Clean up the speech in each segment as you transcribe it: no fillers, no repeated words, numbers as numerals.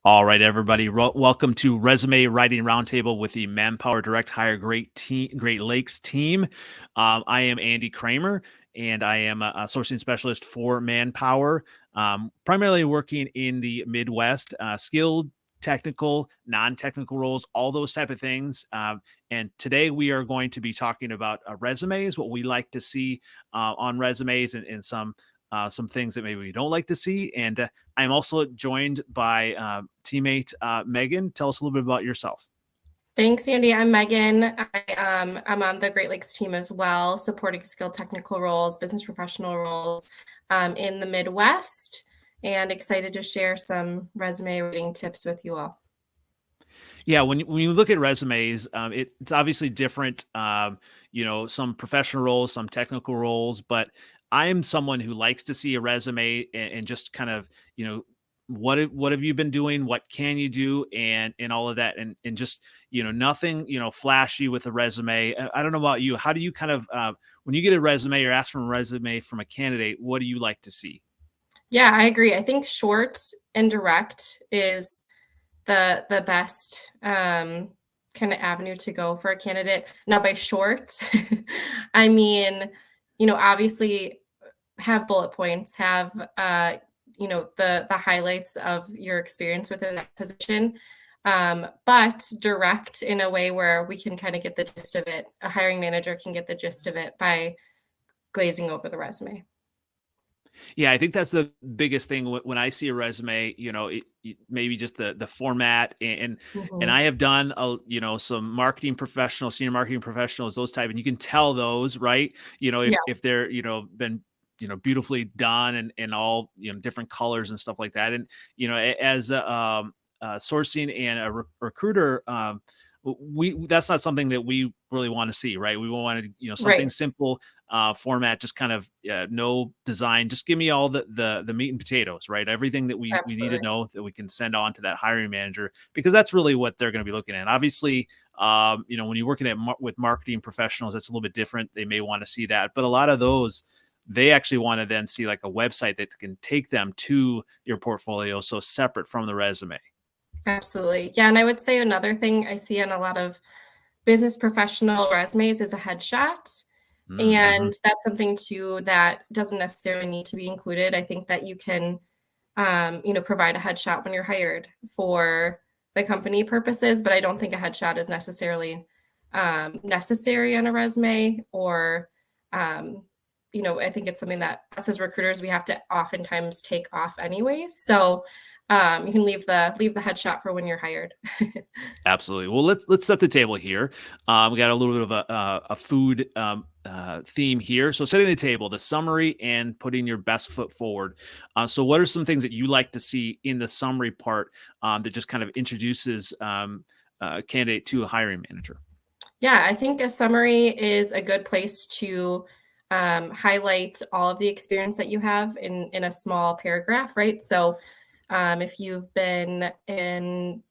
All right, everybody. Welcome to Resume Writing Roundtable with the Manpower Direct Hire Great Lakes team. I am Andy Kramer, and I am a sourcing specialist for Manpower, primarily working in the Midwest, skilled, technical, non-technical roles, all those type of things. And today we are going to be talking about resumes, what we like to see on resumes, and some things that maybe we don't like to see. And I'm also joined by teammate Megan. Tell us a little bit about yourself. Thanks, Andy. I'm Megan. I'm on the Great Lakes team as well, supporting skilled technical roles, business professional roles in the Midwest, and excited to share some resume writing tips with you all. Yeah, when you look at resumes, it's obviously different. Some professional roles, some technical roles, but I am someone who likes to see a resume and just kind of, what have you been doing? What can you do? And all of that, and just nothing flashy with a resume. I don't know about you. How do you kind of when you get a resume or ask for a resume from a candidate? What do you like to see? Yeah, I agree. I think short and direct is the best kind of avenue to go for a candidate. Now, by short, I mean, obviously have bullet points, have the highlights of your experience within that position, but direct in a way where we can kind of get the gist of it. A hiring manager can get the gist of it by glazing over the resume. Yeah, I think that's the biggest thing when I see a resume. Maybe just the format and Mhm. I have done some marketing professionals, senior marketing professionals, those type, and you can tell those, right? Yeah, If they're been beautifully done and all different colors and stuff like that. And as sourcing and a recruiter, we that's not something that we really want to see, right? We want to something right. simple, format, just kind of no design. Just give me all the meat and potatoes, right? Everything that we need to Absolutely. know that we can send on to that hiring manager, because that's really what they're going to be looking at. Obviously, when you're working with marketing professionals, that's a little bit different. They may want to see that, but a lot of those, they actually want to then see like a website that can take them to your portfolio, so separate from the resume. Absolutely. Yeah. And I would say another thing I see on a lot of business professional resumes is a headshot. Mm-hmm. And that's something too that doesn't necessarily need to be included. I think that you can, provide a headshot when you're hired for the company purposes, but I don't think a headshot is necessarily necessary on a resume or, I think it's something that us as recruiters, we have to oftentimes take off anyways. So you can leave the headshot for when you're hired. Absolutely. Well, let's set the table here. We got a little bit of a food theme here. So setting the table, the summary, and putting your best foot forward. So what are some things that you like to see in the summary part that just kind of introduces a candidate to a hiring manager? Yeah, I think a summary is a good place to highlight all of the experience that you have in a small paragraph, right? So, if you've been in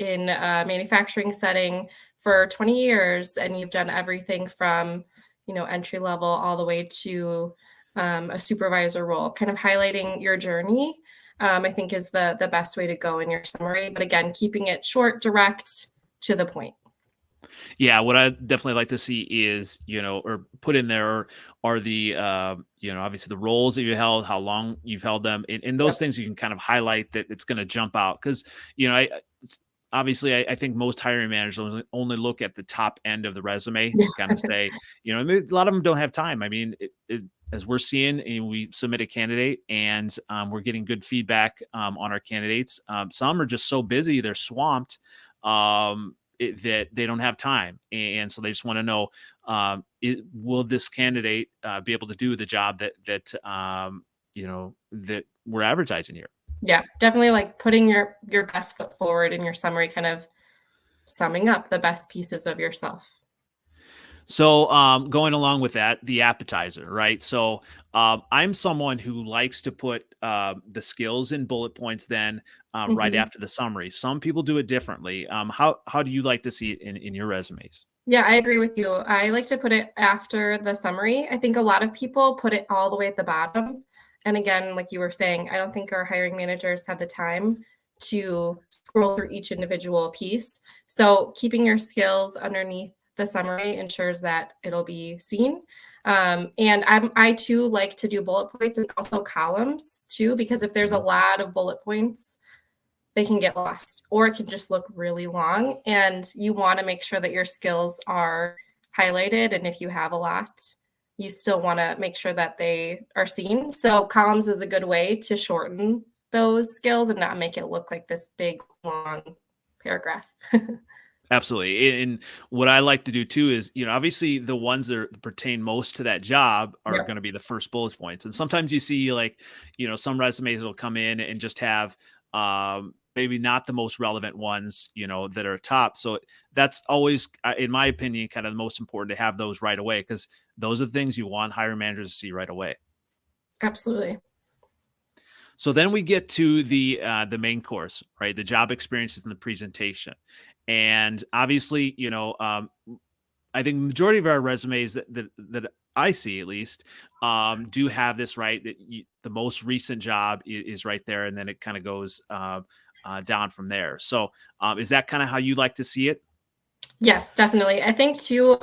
a manufacturing setting for 20 years and you've done everything from entry level all the way to a supervisor role, kind of highlighting your journey, I think is the best way to go in your summary. But again, keeping it short, direct, to the point. Yeah, what I definitely like to see is, or put in there are the, obviously the roles that you held, how long you've held them, and those Yep. things you can kind of highlight that it's going to jump out. Because, obviously, I think most hiring managers only look at the top end of the resume to kind of say, I mean, a lot of them don't have time. I mean, as we're seeing, and we submit a candidate and we're getting good feedback on our candidates. Some are just so busy, they're swamped. That they don't have time, and so they just want to know, will this candidate be able to do the job that we're advertising here? Yeah, definitely like putting your best foot forward in your summary, kind of summing up the best pieces of yourself. So, going along with that, the appetizer, right? So, I'm someone who likes to put the skills in bullet points, then right Mhm. after the summary. Some people do it differently. How do you like to see it in your resumes? Yeah, I agree with you. I like to put it after the summary. I think a lot of people put it all the way at the bottom. And again, like you were saying, I don't think our hiring managers have the time to scroll through each individual piece. So keeping your skills underneath the summary ensures that it'll be seen. And I too like to do bullet points and also columns too, because if there's a lot of bullet points, they can get lost, or it can just look really long. And you want to make sure that your skills are highlighted. And if you have a lot, you still want to make sure that they are seen. So columns is a good way to shorten those skills and not make it look like this big, long paragraph. Absolutely. And what I like to do too is, obviously the ones that pertain most to that job are Yep. going to be the first bullet points. And sometimes you see like, some resumes will come in and just have maybe not the most relevant ones, that are top. So that's always, in my opinion, kind of the most important to have those right away, because those are the things you want hiring managers to see right away. Absolutely. So then we get to the main course, right? The job experiences and the presentation. And obviously, I think the majority of our resumes that I see, at least, do have this, right? That the most recent job is right there, and then it kind of goes down from there. So is that kind of how you like to see it? Yes, definitely. I think too,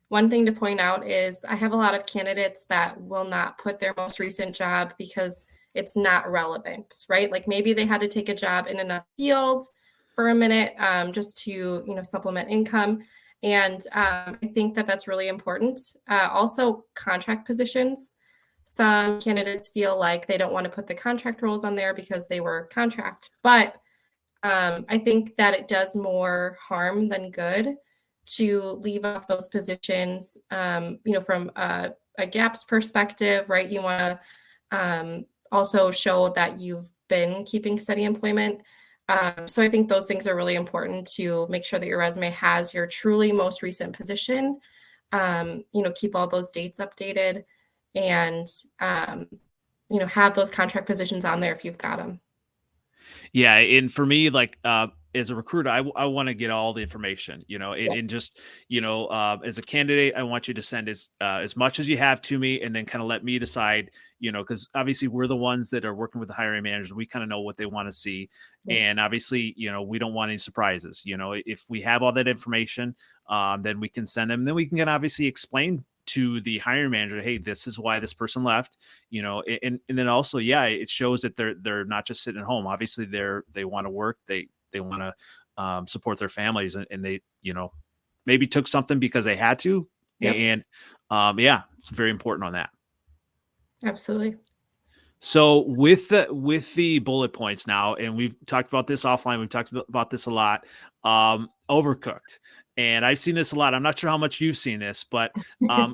one thing to point out is I have a lot of candidates that will not put their most recent job because it's not relevant, right? Like maybe they had to take a job in another field for a minute just to, supplement income. And I think that that's really important. Also, contract positions. Some candidates feel like they don't want to put the contract roles on there because they were contract, but I think that it does more harm than good to leave off those positions, from a gaps perspective, right? You want to also show that you've been keeping steady employment. So I think those things are really important to make sure that your resume has your truly most recent position. Keep all those dates updated and, have those contract positions on there if you've got them. Yeah, and for me, like as a recruiter, I want to get all the information, Yeah. and just as a candidate, I want you to send as much as you have to me, and then kind of let me decide, because obviously we're the ones that are working with the hiring managers. We kind of know what they want to see, Yeah. and obviously, we don't want any surprises. If we have all that information, then we can send them. And then we can obviously explain to the hiring manager, hey, this is why this person left, and then also, yeah, it shows that they're not just sitting at home. Obviously they want to work, they want to support their families, and they maybe took something because they had to. Yep. And yeah, it's very important on that. Absolutely. So with the bullet points now, and we've talked about this offline, we've talked about this a lot, overcooked. And I've seen this a lot. I'm not sure how much you've seen this, but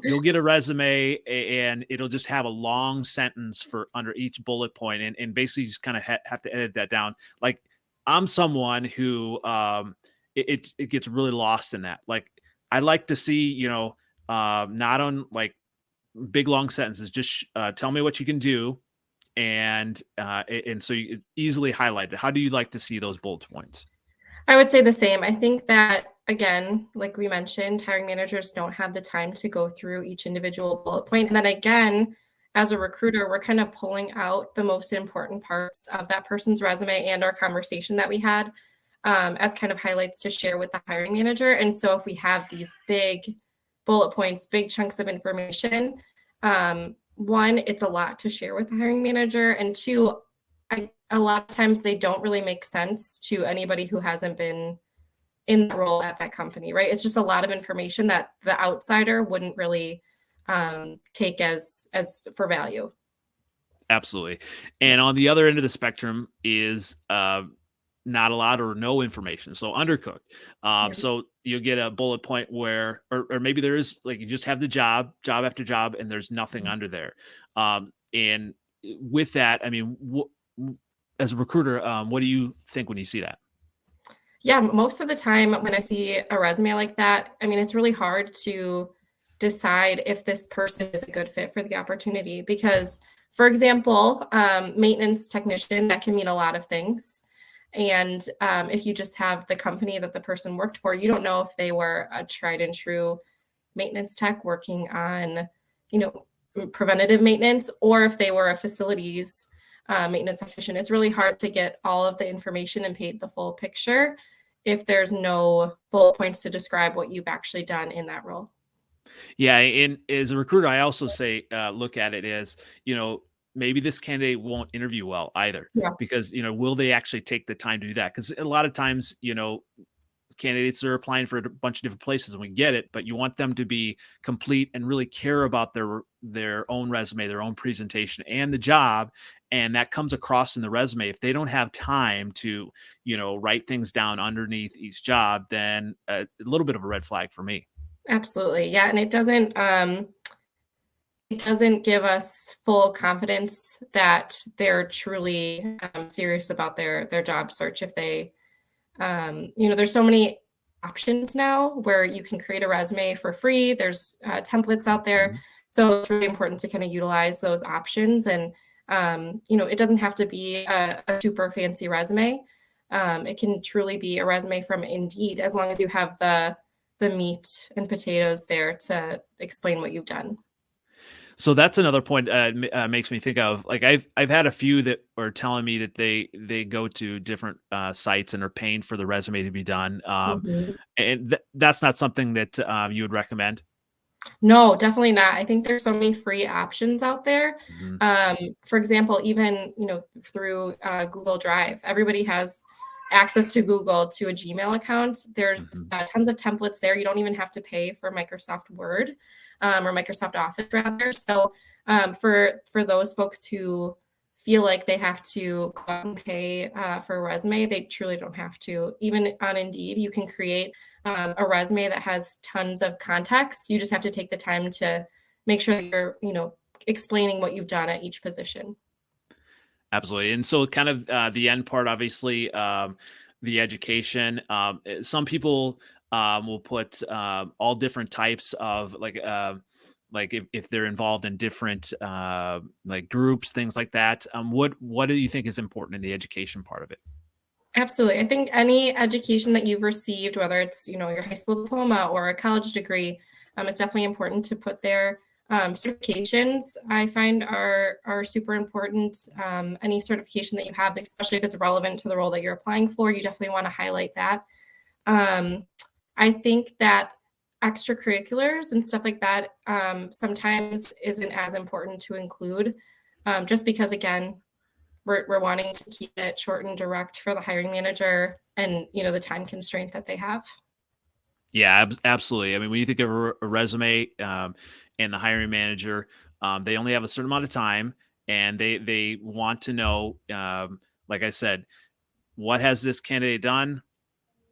you'll get a resume and it'll just have a long sentence for under each bullet point, and basically just kind of have to edit that down. Like I'm someone who it gets really lost in that. Like I like to see, not on like big long sentences, just tell me what you can do, and so you easily highlight it. How do you like to see those bullet points? I would say the same. I think that, again, like we mentioned, hiring managers don't have the time to go through each individual bullet point. And then again, as a recruiter, we're kind of pulling out the most important parts of that person's resume and our conversation that we had as kind of highlights to share with the hiring manager. And so if we have these big bullet points, big chunks of information, one, it's a lot to share with the hiring manager. And two, a lot of times they don't really make sense to anybody who hasn't been in the role at that company, right? It's just a lot of information that the outsider wouldn't really take as for value. Absolutely. And on the other end of the spectrum is not a lot or no information. So undercooked. Yeah. So you'll get a bullet point where, or maybe there is, like, you just have the job after job, and there's nothing under there. And with that, I mean, as a recruiter, what do you think when you see that? Yeah, most of the time when I see a resume like that, I mean, it's really hard to decide if this person is a good fit for the opportunity because, for example, maintenance technician, that can mean a lot of things. And if you just have the company that the person worked for, you don't know if they were a tried and true maintenance tech working on, preventative maintenance, or if they were a facilities maintenance technician. It's really hard to get all of the information and paint the full picture if there's no bullet points to describe what you've actually done in that role. Yeah, and as a recruiter, I also say, look at it as, maybe this candidate won't interview well either, Yeah, because, will they actually take the time to do that? Because a lot of times, candidates are applying for a bunch of different places, and we get it, but you want them to be complete and really care about their own resume, their own presentation, and the job. And that comes across in the resume. If they don't have time to, write things down underneath each job, then a little bit of a red flag for me. absolutely. Yeah, and it doesn't give us full confidence that they're truly serious about their job search. If they, there's so many options now where you can create a resume for free. There's templates out there, Mhm. so it's really important to kind of utilize those options. And it doesn't have to be a super fancy resume. It can truly be a resume from Indeed, as long as you have the meat and potatoes there to explain what you've done. So that's another point, makes me think of, like, I've had a few that are telling me that they go to different sites and are paying for the resume to be done. Mhm. And that's not something that you would recommend. No, definitely not. I think there's so many free options out there. Mhm. For example, even through Google Drive, everybody has access to Google to a Gmail account. There's Mhm. tons of templates there. You don't even have to pay for Microsoft Word or Microsoft Office rather. So for those folks who feel like they have to go out and pay for a resume, they truly don't have to. Even on Indeed, you can create a resume that has tons of context. You just have to take the time to make sure that you're, explaining what you've done at each position. Absolutely. And so kind of the end part, obviously, the education. Some people will put all different types of, like if they're involved in different like groups, things like that. What do you think is important in the education part of it? Absolutely. I think any education that you've received, whether it's, your high school diploma or a college degree, it's definitely important to put there. Certifications I find are super important. Any certification that you have, especially if it's relevant to the role that you're applying for, you definitely want to highlight that. Um, I think that extracurriculars and stuff like that sometimes isn't as important to include, just because again, we're wanting to keep it short and direct for the hiring manager and the time constraint that they have. Yeah, absolutely. I mean, when you think of a resume, and the hiring manager, they only have a certain amount of time, and they want to know, like I said, what has this candidate done?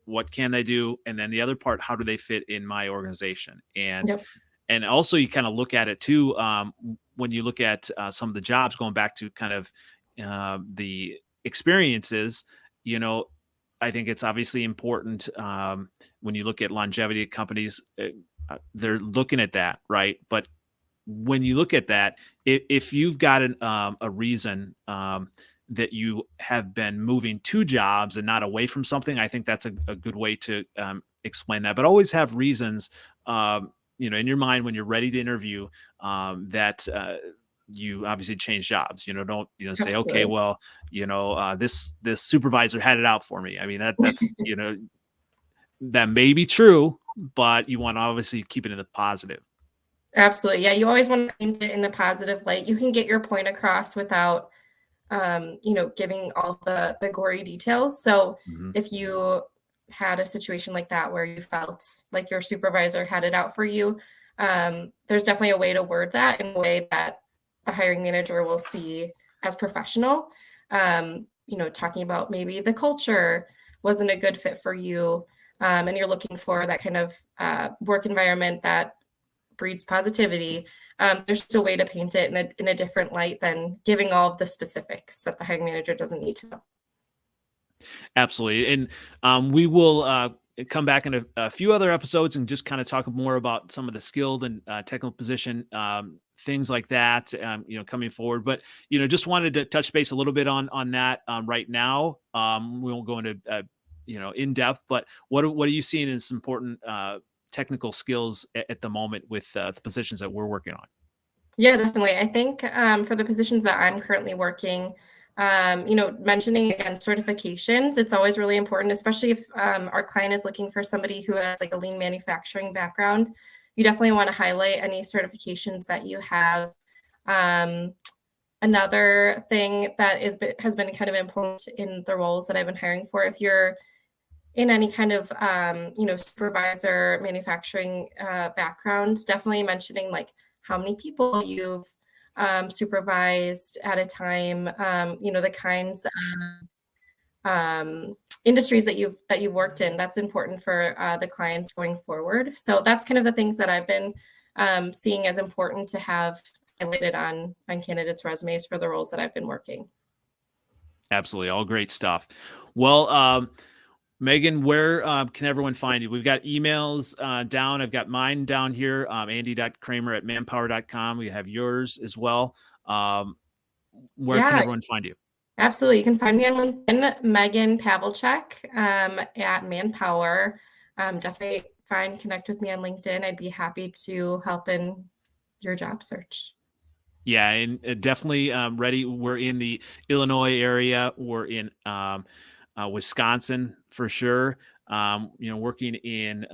What can they do? And then the other part, how do they fit in my organization? Yep. And also you kind of look at it too, when you look at some of the jobs, going back to kind of the experiences, you know, I think it's obviously important, when you look at longevity of companies, they're looking at that, right? But when you look at that, if you've got a reason, that you have been moving to jobs and not away from something, I think that's a good way to explain that. But always have reasons, in your mind when you're ready to interview, that you obviously change jobs. Don't say, okay, Absolutely. well, this supervisor had it out for me. I mean, that's that may be true, but you want to obviously keep it in the positive. Absolutely. Yeah, you always want to paint it in a positive light. You can get your point across without giving all the gory details. So Mhm. if you had a situation like that where you felt like your supervisor had it out for you, there's definitely a way to word that in a way that the hiring manager will see as professional. Talking about maybe the culture wasn't a good fit for you, and you're looking for that kind of work environment that breeds positivity. There's just a way to paint it in a different light than giving all of the specifics that the hiring manager doesn't need to know. Absolutely. And we will come back in a few other episodes and just kind of talk more about some of the skilled and technical position, things like that, coming forward. But, just wanted to touch base a little bit on that right now. We won't go into, in depth, but what are you seeing as important technical skills at the moment with the positions that we're working on? Yeah, definitely. I think for the positions that I'm currently working, Mentioning again certifications, it's always really important, especially if our client is looking for somebody who has like a lean manufacturing background. You definitely want to highlight any certifications that you have. Another thing that has been kind of important in the roles that I've been hiring for, if you're in any kind of supervisor manufacturing background, definitely mentioning like how many people you've supervised at a time, the kinds of industries that you've worked in. That's important for the clients going forward. So that's kind of the things that I've been seeing as important to have highlighted on candidates' resumes for the roles that I've been working. Absolutely. All great stuff. Well, Megan, where can everyone find you? We've got emails down. I've got mine down here, andy.kramer@manpower.com. We have yours as well. Where can everyone find you? Absolutely. You can find me on LinkedIn, Megan Pavelchek at Manpower. Definitely connect with me on LinkedIn. I'd be happy to help in your job search. Yeah, and definitely ready. We're in the Illinois area. We're in Wisconsin for sure. Working in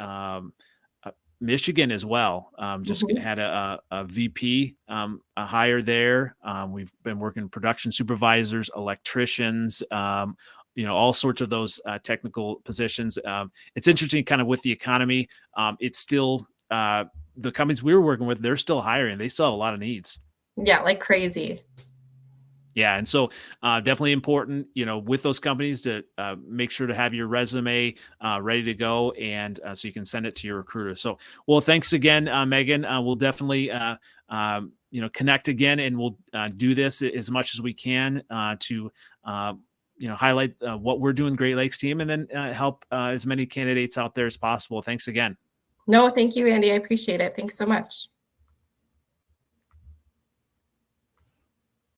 Michigan as well. Just had a VP a hire there. We've been working production supervisors, electricians, all sorts of those technical positions. It's interesting kind of with the economy. It's still the companies we were working with, they're still hiring. They still have a lot of needs. Yeah, like crazy. Yeah. And so definitely important, with those companies to make sure to have your resume ready to go and so you can send it to your recruiter. So, well, thanks again, Megan. We'll definitely, connect again, and we'll do this as much as we can to, highlight what we're doing, Great Lakes team, and then help as many candidates out there as possible. Thanks again. No, thank you, Andy. I appreciate it. Thanks so much.